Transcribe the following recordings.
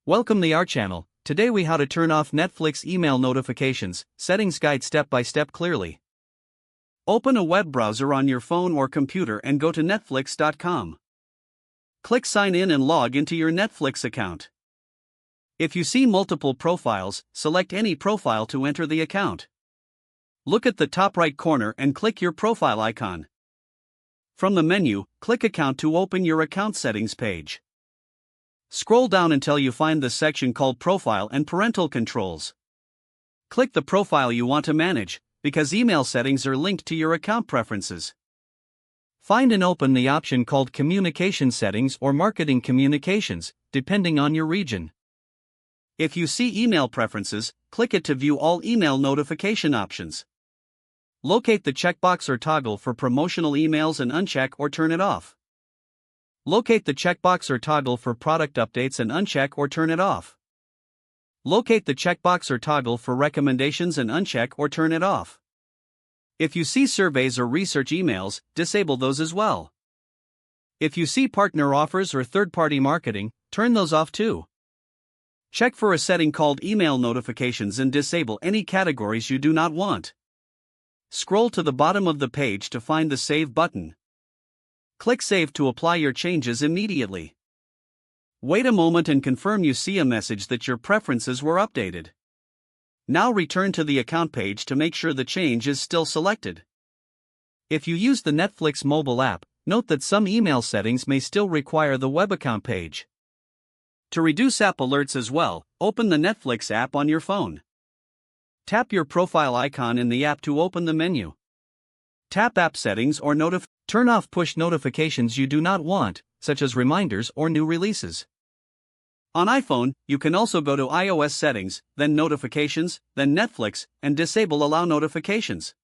Welcome to our channel. Today we how to turn off Netflix email notifications, settings guide step by step clearly. Open a web browser on your phone or computer and go to netflix.com. Click sign in and log into your Netflix account. If you see multiple profiles, select any profile to enter the account. Look at the top right corner and click your profile icon. From the menu, click Account to open your account settings page. Scroll down until you find the section called Profile and Parental Controls. Click the profile you want to manage, because email settings are linked to your account preferences. Find and open the option called Communication Settings or Marketing Communications, depending on your region. If you see Email Preferences, click it to view all email notification options. Locate the checkbox or toggle for promotional emails and uncheck or turn it off. Locate the checkbox or toggle for product updates and uncheck or turn it off. Locate the checkbox or toggle for recommendations and uncheck or turn it off. If you see surveys or research emails, disable those as well. If you see partner offers or third-party marketing, turn those off too. Check for a setting called Email Notifications and disable any categories you do not want. Scroll to the bottom of the page to find the Save button. Click Save to apply your changes immediately. Wait a moment and confirm you see a message that your preferences were updated. Now return to the account page to make sure the change is still selected. If you use the Netflix mobile app, note that some email settings may still require the web account page. To reduce app alerts as well, open the Netflix app on your phone. Tap your profile icon in the app to open the menu. Tap App Settings or turn off push notifications you do not want, such as reminders or new releases. On iPhone, you can also go to iOS Settings, then Notifications, then Netflix, and disable Allow Notifications.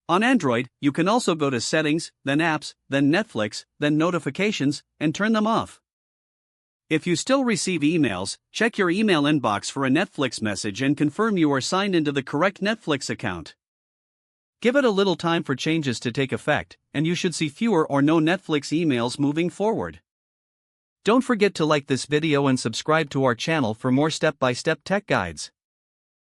On Android, you can also go to Settings, then Apps, then Netflix, then Notifications, and turn them off. If you still receive emails, check your email inbox for a Netflix message and confirm you are signed into the correct Netflix account. Give it a little time for changes to take effect, and you should see fewer or no Netflix emails moving forward. Don't forget to like this video and subscribe to our channel for more step-by-step tech guides.